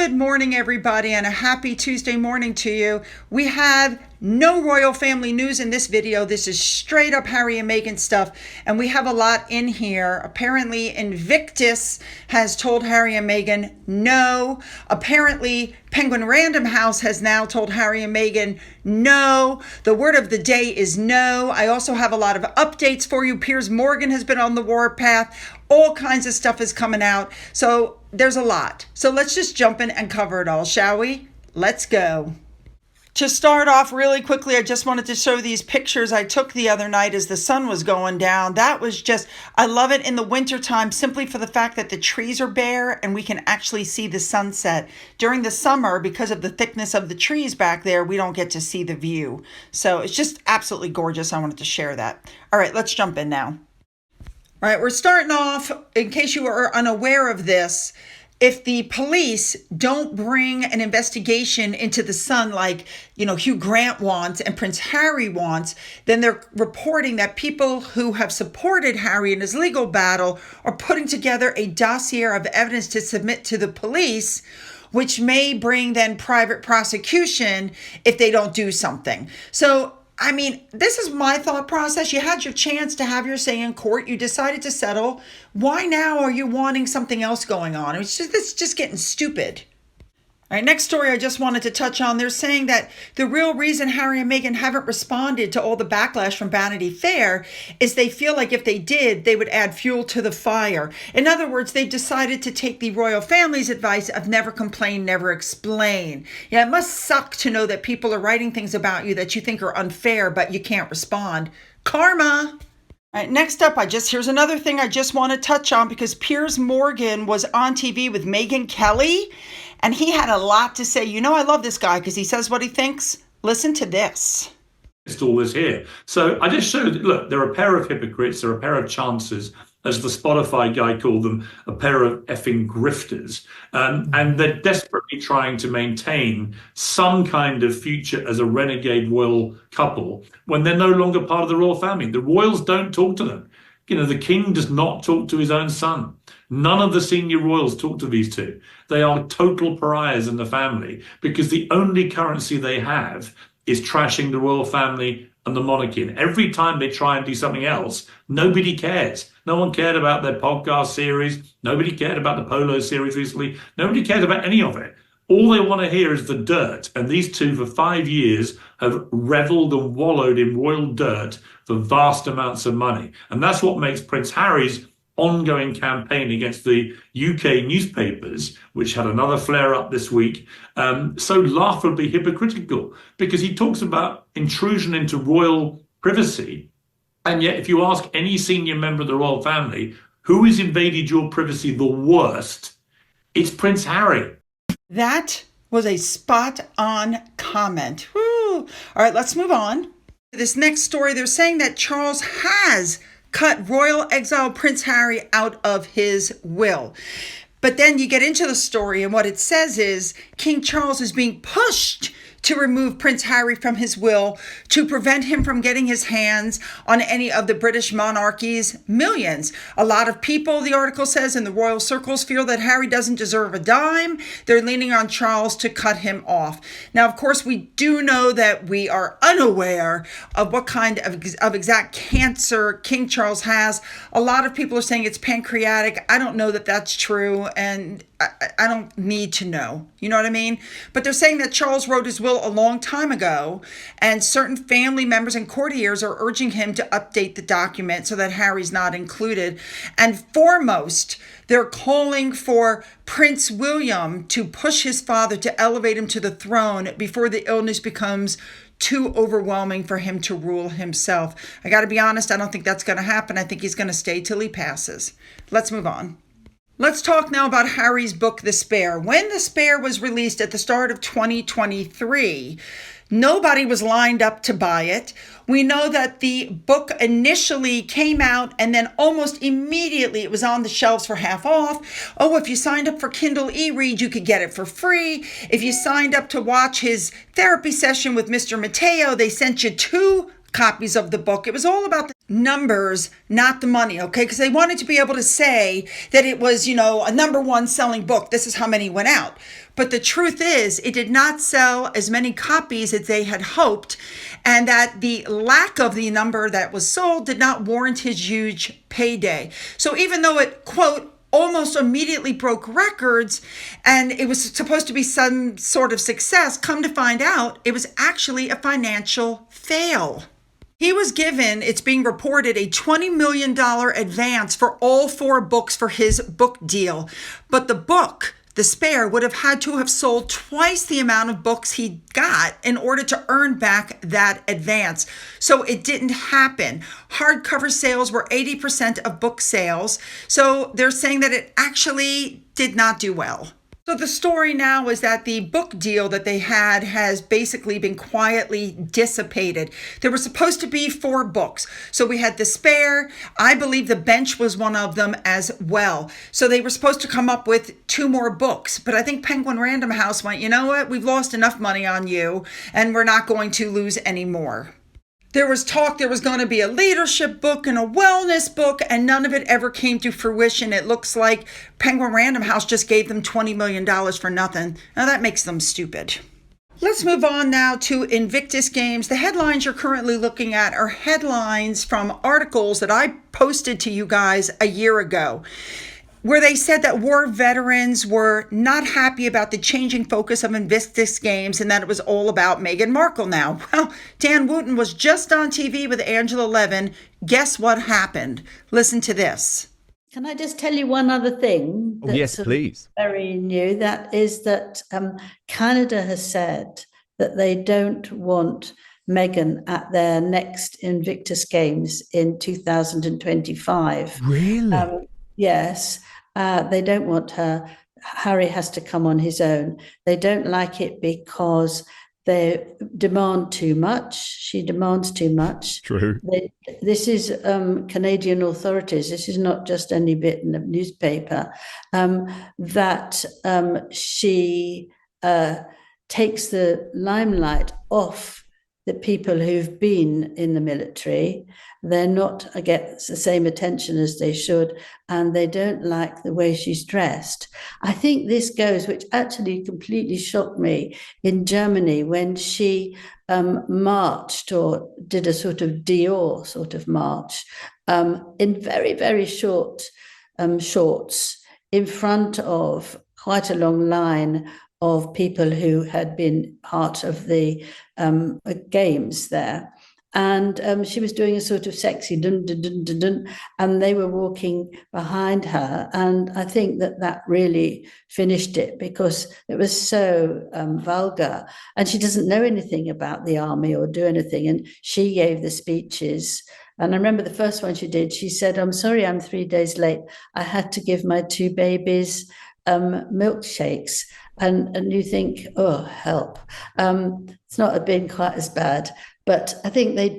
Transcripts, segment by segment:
Good morning, everybody, and a happy Tuesday morning to you. We have no royal family news in this video. This is straight up Harry and Meghan stuff, and we have a lot in here. Apparently, Invictus has told Harry and Meghan no. Apparently, Penguin Random House has now told Harry and Meghan no. The word of the day is no. I also have a lot of updates for you. Piers Morgan has been on the warpath. All kinds of stuff is coming out. So there's a lot. So let's just jump in and cover it all, shall we? Let's go. To start off really quickly, I just wanted to show these pictures I took the other night as the sun was going down. That was just, I love it in the wintertime simply for the fact that the trees are bare and we can actually see the sunset. During the summer, because of the thickness of the trees back there, we don't get to see the view. So it's just absolutely gorgeous. I wanted to share that. All right, let's jump in now. All right, we're starting off, in case you are unaware of this, if the police don't bring an investigation into the sun like, Hugh Grant wants and Prince Harry wants, then they're reporting that people who have supported Harry in his legal battle are putting together a dossier of evidence to submit to the police, which may bring then private prosecution if they don't do something. So this is my thought process. You had your chance to have your say in court. You decided to settle. Why now are you wanting something else going on? It's just getting stupid. All right, next story I just wanted to touch on. They're saying that the real reason Harry and Meghan haven't responded to all the backlash from Vanity Fair is they feel like if they did, they would add fuel to the fire. In other words, they've decided to take the royal family's advice of never complain, never explain. Yeah, it must suck to know that people are writing things about you that you think are unfair, but you can't respond. Karma. All right, next up, here's another thing I just want to touch on because Piers Morgan was on TV with Meghan Kelly. And he had a lot to say. I love this guy because he says what he thinks. Listen to this. All this here. So I just showed, look, they're a pair of hypocrites, they're a pair of chancers, as the Spotify guy called them, a pair of effing grifters. And they're desperately trying to maintain some kind of future as a renegade royal couple when they're no longer part of the royal family. The royals don't talk to them. The king does not talk to his own son. None of the senior royals talk to these two. They are total pariahs in the family because the only currency they have is trashing the royal family and the monarchy. And every time they try and do something else, nobody cares. No one cared about their podcast series. Nobody cared about the polo series recently. Nobody cared about any of it. All they want to hear is the dirt. And these two, for 5 years, have reveled and wallowed in royal dirt for vast amounts of money. And that's what makes Prince Harry's ongoing campaign against the UK newspapers, which had another flare-up this week, so laughably hypocritical, because he talks about intrusion into royal privacy. And yet, if you ask any senior member of the royal family, who has invaded your privacy the worst, it's Prince Harry. That was a spot-on comment. Woo. All right, let's move on. This next story, they're saying that Charles has cut royal exile Prince Harry out of his will. But then you get into the story and what it says is King Charles is being pushed to remove Prince Harry from his will to prevent him from getting his hands on any of the British monarchy's millions. A lot of people, the article says, in the royal circles feel that Harry doesn't deserve a dime. They're leaning on Charles to cut him off. Now, of course, we do know that we are unaware of what kind of exact cancer King Charles has. A lot of people are saying it's pancreatic. I don't know that that's true, and I don't need to know. You know what I mean? But they're saying that Charles wrote his will a long time ago, and certain family members and courtiers are urging him to update the document so that Harry's not included. And foremost, they're calling for Prince William to push his father to elevate him to the throne before the illness becomes too overwhelming for him to rule himself. I got to be honest, I don't think that's going to happen. I think he's going to stay till he passes. Let's move on. Let's talk now about Harry's book, The Spare. When The Spare was released at the start of 2023, nobody was lined up to buy it. We know that the book initially came out and then almost immediately it was on the shelves for half off. Oh, if you signed up for Kindle e-read, you could get it for free. If you signed up to watch his therapy session with Mr. Mateo, they sent you 2 copies of the book. It was all about numbers, not the money, okay? Because they wanted to be able to say that it was, a number one selling book. This is how many went out. But the truth is, it did not sell as many copies as they had hoped, and that the lack of the number that was sold did not warrant his huge payday. So even though it, quote, almost immediately broke records and it was supposed to be some sort of success, come to find out it was actually a financial fail. He was given, it's being reported, a $20 million advance for all 4 books for his book deal. But the book, The Spare, would have had to have sold twice the amount of books he got in order to earn back that advance. So it didn't happen. Hardcover sales were 80% of book sales. So they're saying that it actually did not do well. So the story now is that the book deal that they had has basically been quietly dissipated. There were supposed to be 4 books. So we had The Spare. I believe The Bench was one of them as well. So they were supposed to come up with 2 more books. But I think Penguin Random House went, you know what? We've lost enough money on you and we're not going to lose any more. There was talk there was going to be a leadership book and a wellness book, and none of it ever came to fruition. It looks like Penguin Random House just gave them $20 million for nothing. Now that makes them stupid. Let's move on now to Invictus Games. The headlines you're currently looking at are headlines from articles that I posted to you guys a year ago, where they said that war veterans were not happy about the changing focus of Invictus Games and that it was all about Meghan Markle now. Well, Dan Wooten was just on TV with Angela Levin. Guess what happened? Listen to this. Can I just tell you one other thing? Oh, yes, please. Very new. That is that Canada has said that they don't want Meghan at their next Invictus Games in 2025. Really? Yes, they don't want her. Harry has to come on his own. They don't like it because they demand too much. She demands too much. True. This is Canadian authorities. This is not just any bit in a newspaper. That she takes the limelight off the people who've been in the military. They're not get the same attention as they should, and they don't like the way she's dressed. I think this goes, which actually completely shocked me, in Germany when she marched or did a sort of Dior sort of march in very, very short shorts in front of quite a long line of people who had been part of the games there. And she was doing a sort of sexy dun, dun, dun, dun, dun, and they were walking behind her. And I think that really finished it because it was so vulgar. And she doesn't know anything about the army or do anything. And she gave the speeches. And I remember the first one she did, she said, "I'm sorry, I'm 3 days late. I had to give my 2 babies milkshakes." And you think, oh, help. It's not been quite as bad, but I think they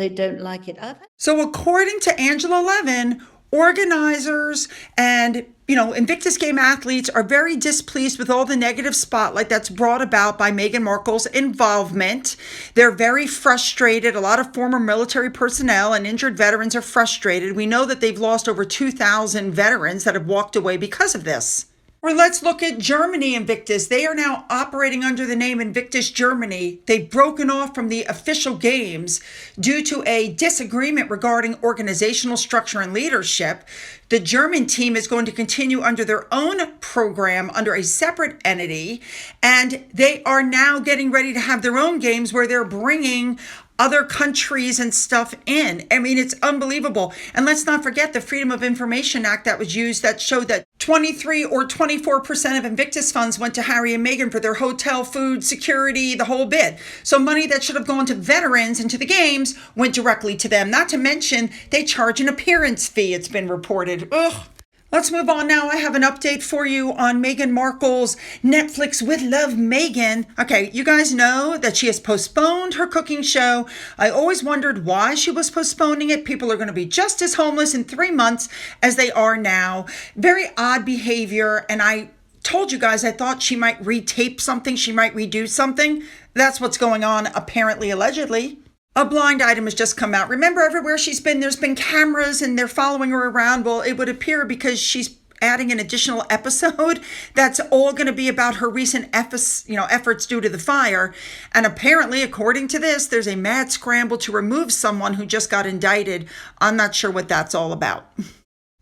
don't like it. So according to Angela Levin, organizers and Invictus Game athletes are very displeased with all the negative spotlight that's brought about by Meghan Markle's involvement. They're very frustrated. A lot of former military personnel and injured veterans are frustrated. We know that they've lost over 2,000 veterans that have walked away because of this. Or let's look at Germany Invictus. They are now operating under the name Invictus Germany. They've broken off from the official games due to a disagreement regarding organizational structure and leadership. The German team is going to continue under their own program under a separate entity, and they are now getting ready to have their own games where they're bringing other countries and stuff in. I mean, it's unbelievable. And let's not forget the Freedom of Information Act that was used that showed that 23 or 24% of Invictus funds went to Harry and Meghan for their hotel, food, security, the whole bit. So money that should have gone to veterans and to the games went directly to them. Not to mention, they charge an appearance fee, it's been reported. Ugh. Let's move on now. I have an update for you on Meghan Markle's Netflix With Love Meghan. Okay, you guys know that she has postponed her cooking show. I always wondered why she was postponing it. People are going to be just as homeless in 3 months as they are now. Very odd behavior, and I told you guys I thought she might retape something, she might redo something. That's what's going on, apparently, allegedly. A blind item has just come out. Remember, everywhere she's been, there's been cameras and they're following her around. Well, it would appear because she's adding an additional episode that's all going to be about her recent efforts due to the fire. And apparently, according to this, there's a mad scramble to remove someone who just got indicted. I'm not sure what that's all about.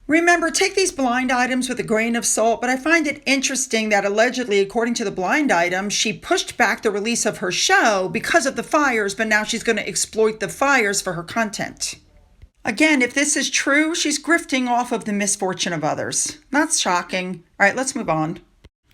Remember, take these blind items with a grain of salt, but I find it interesting that allegedly, according to the blind item, she pushed back the release of her show because of the fires, but now she's going to exploit the fires for her content. Again, if this is true, she's grifting off of the misfortune of others. That's shocking. All right, let's move on.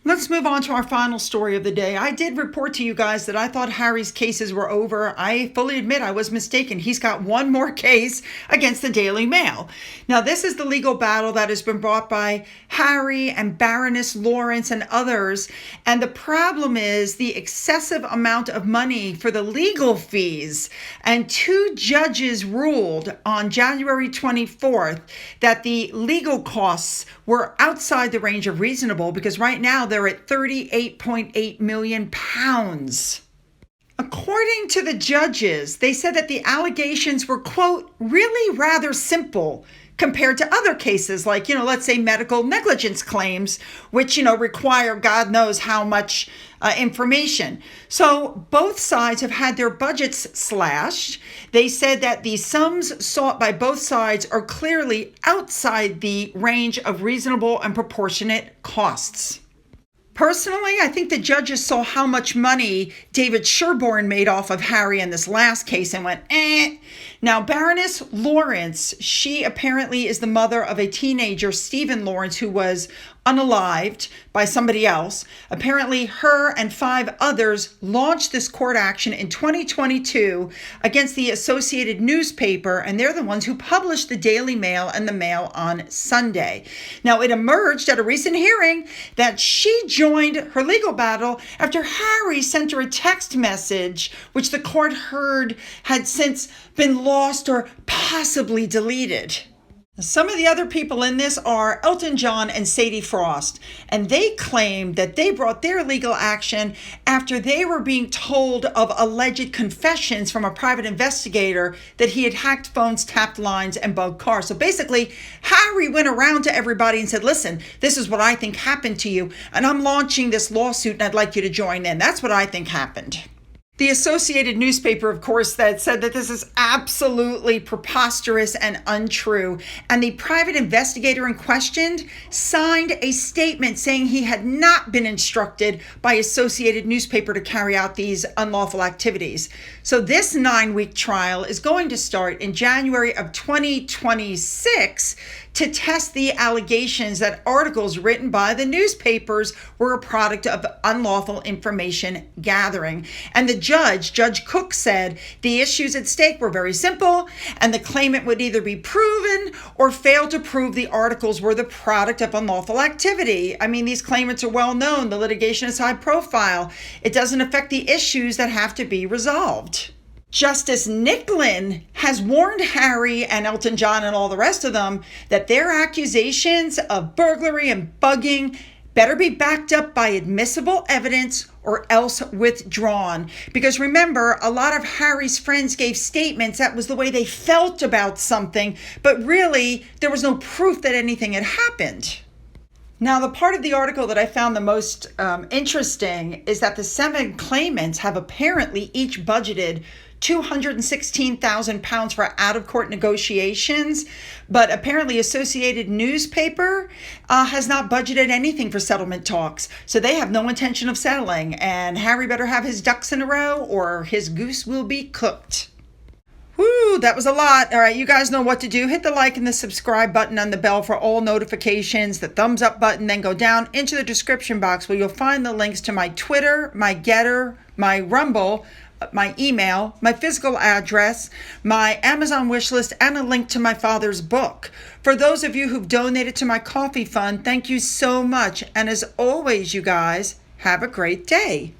Let's move on to our final story of the day. I did report to you guys that I thought Harry's cases were over. I fully admit I was mistaken. He's got one more case against the Daily Mail. Now, this is the legal battle that has been brought by Harry and Baroness Lawrence and others. And the problem is the excessive amount of money for the legal fees. And two judges ruled on January 24th that the legal costs were outside the range of reasonable, because right now they're at 38.8 million pounds. According to the judges, they said that the allegations were, quote, really rather simple compared to other cases like, let's say medical negligence claims, which, require God knows how much information. So both sides have had their budgets slashed. They said that the sums sought by both sides are clearly outside the range of reasonable and proportionate costs. Personally, I think the judges saw how much money David Sherborne made off of Harry in this last case and went, eh. Now, Baroness Lawrence, she apparently is the mother of a teenager, Stephen Lawrence, who was unalived by somebody else. Apparently, her and 5 others launched this court action in 2022 against the Associated newspaper, and they're the ones who published the Daily Mail and the Mail on Sunday. Now, it emerged at a recent hearing that she joined her legal battle after Harry sent her a text message, which the court heard had since been lost or possibly deleted. Some of the other people in this are Elton John and Sadie Frost, and they claimed that they brought their legal action after they were being told of alleged confessions from a private investigator that he had hacked phones, tapped lines, and bugged cars. So basically, Harry went around to everybody and said, listen, this is what I think happened to you, and I'm launching this lawsuit and I'd like you to join in. That's what I think happened. The Associated newspaper, of course, that said that this is absolutely preposterous and untrue. And the private investigator in question signed a statement saying he had not been instructed by Associated newspaper to carry out these unlawful activities. So this 9-week trial is going to start in January of 2026 to test the allegations that articles written by the newspapers were a product of unlawful information gathering. And the Judge Cook, said the issues at stake were very simple, and the claimant would either be proven or fail to prove the articles were the product of unlawful activity. I mean, these claimants are well known. The litigation is high profile. It doesn't affect the issues that have to be resolved. Justice Nicklin has warned Harry and Elton John and all the rest of them that their accusations of burglary and bugging better be backed up by admissible evidence or else withdrawn. Because remember, a lot of Harry's friends gave statements that was the way they felt about something, but really there was no proof that anything had happened. Now, the part of the article that I found the most interesting is that the 7 claimants have apparently each budgeted £216,000 for out-of-court negotiations, but apparently Associated newspaper has not budgeted anything for settlement talks, so they have no intention of settling, and Harry better have his ducks in a row or his goose will be cooked. Woo, that was a lot. All right, you guys know what to do. Hit the like and the subscribe button and the bell for all notifications, the thumbs up button, then go down into the description box where you'll find the links to my Twitter, my Gettr, my Rumble, my email, my physical address, my Amazon wishlist, and a link to my father's book. For those of you who've donated to my coffee fund, thank you so much. And as always, you guys, have a great day.